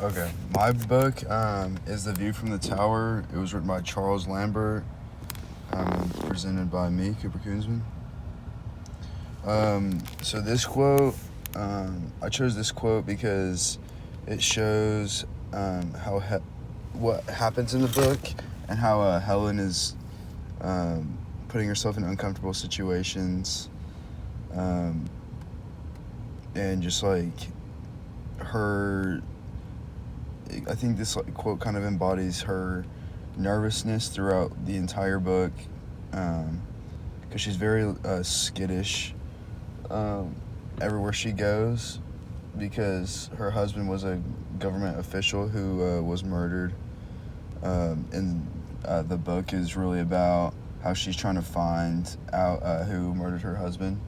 Okay, my book is The View from the Tower. It was written by Charles Lambert. Presented by me, Cooper Koonsman. So this quote, I chose this quote because it shows what happens in the book and how Helen is putting herself in uncomfortable situations, and just like her. I think this quote kind of embodies her nervousness throughout the entire book, because she's very skittish everywhere she goes, because her husband was a government official who was murdered, and the book is really about how she's trying to find out who murdered her husband.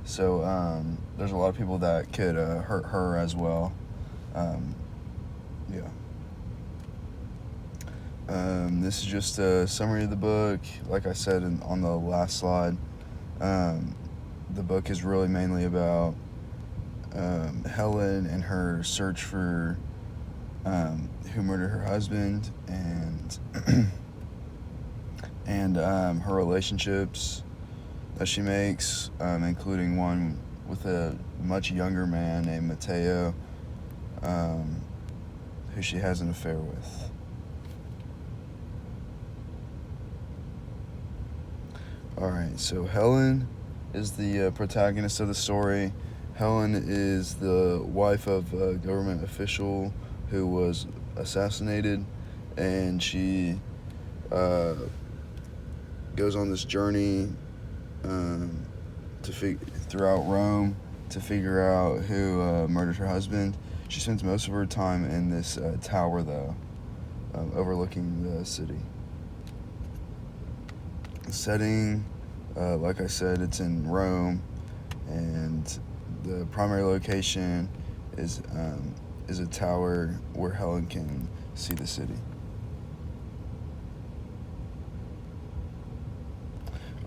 So there's a lot of people that could hurt her as well. Yeah. This is just a summary of the book. Like I said on the last slide, the book is really mainly about Helen and her search for who murdered her husband, and and her relationships that she makes, including one with a much younger man named Mateo, who she has an affair with. Alright, so Helen is the protagonist of the story. Helen is the wife of a government official who was assassinated, and she goes on this journey throughout Rome to figure out who murdered her husband. She spends most of her time in this tower, though, overlooking the city. The setting, like I said, it's in Rome, and the primary location is a tower where Helen can see the city.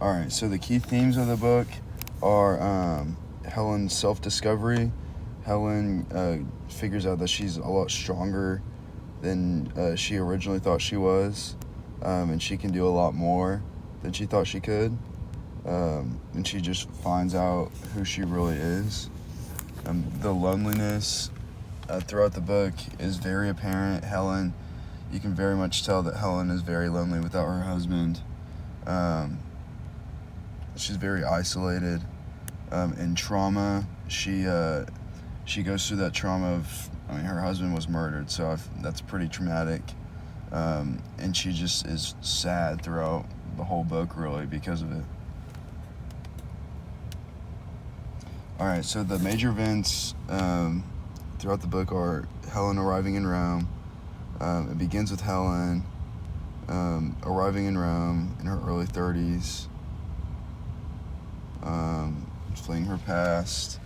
Alright, so the key themes of the book are Helen's self-discovery. Helen figures out that she's a lot stronger than she originally thought she was, and she can do a lot more than she thought she could, and she just finds out who she really is. The loneliness throughout the book is very apparent. You can very much tell that Helen is very lonely without her husband. She's very isolated. In trauma, she goes through that trauma of, her husband was murdered, so that's pretty traumatic. And she just is sad throughout the whole book, really, because of it. Alright, so the major events throughout the book are Helen arriving in Rome. It begins with Helen arriving in Rome in her early 30s, fleeing her past,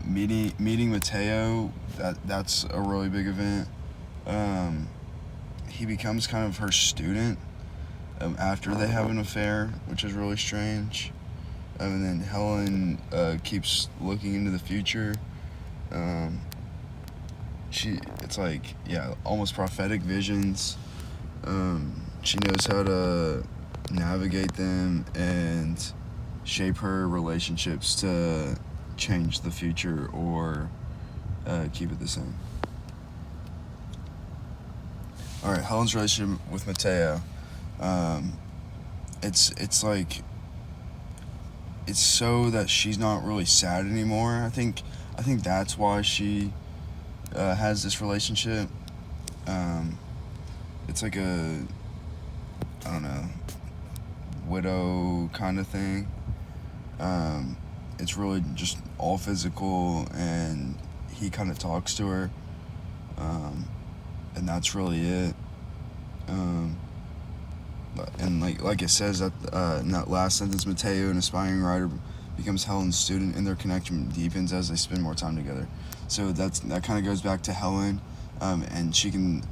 meeting Mateo. That's a really big event. He becomes kind of her student after they have an affair, which is really strange. And then Helen keeps looking into the future. It's like, almost prophetic visions. She knows how to navigate them and shape her relationships to change the future or keep it the same. Alright, Helen's relationship with Mateo. It's like, it's so that she's not really sad anymore. I think that's why she has this relationship. It's like a, I don't know, widow kind of thing. It's really just all physical, and he kind of talks to her, and that's really it. And like it says that in that last sentence, Mateo, an aspiring writer, becomes Helen's student, and their connection deepens as they spend more time together. So that kind of goes back to Helen, and she can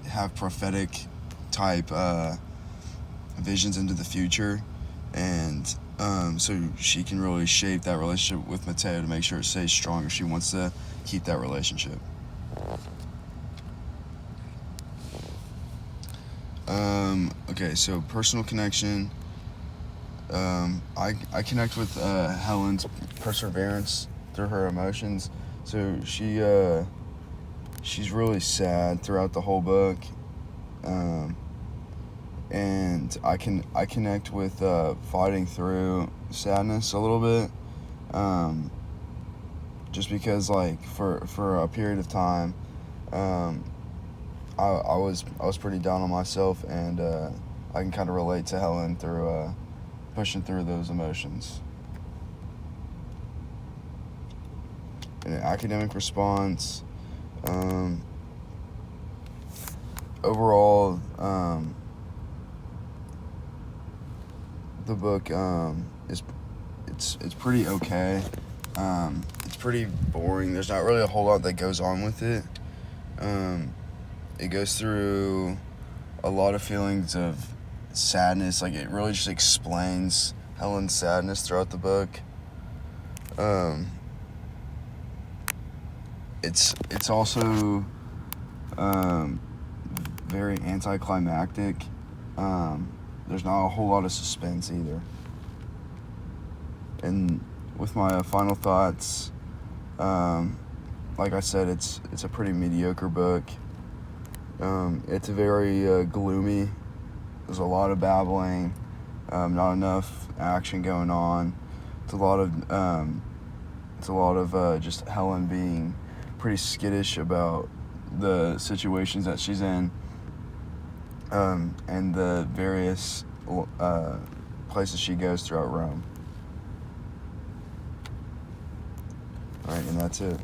have prophetic type visions into the future, and so she can really shape that relationship with Mateo to make sure it stays strong if she wants to keep that relationship. Okay, so personal connection. I connect with Helen's perseverance through her emotions. So she's really sad throughout the whole book, and I connect with fighting through sadness a little bit, just because like for a period of time, I was pretty down on myself, and I can kind of relate to Helen through pushing through those emotions. And an academic response. Overall, the book it's pretty okay. It's pretty boring. There's not really a whole lot that goes on with it. It goes through a lot of feelings of sadness. Like, it really just explains Helen's sadness throughout the book. It's also very anticlimactic. There's not a whole lot of suspense either. And with my final thoughts, like I said, it's a pretty mediocre book. It's very gloomy. There's a lot of babbling, not enough action going on. It's a lot of just Helen being pretty skittish about the situations that she's in, and the various places she goes throughout Rome. All right, and that's it.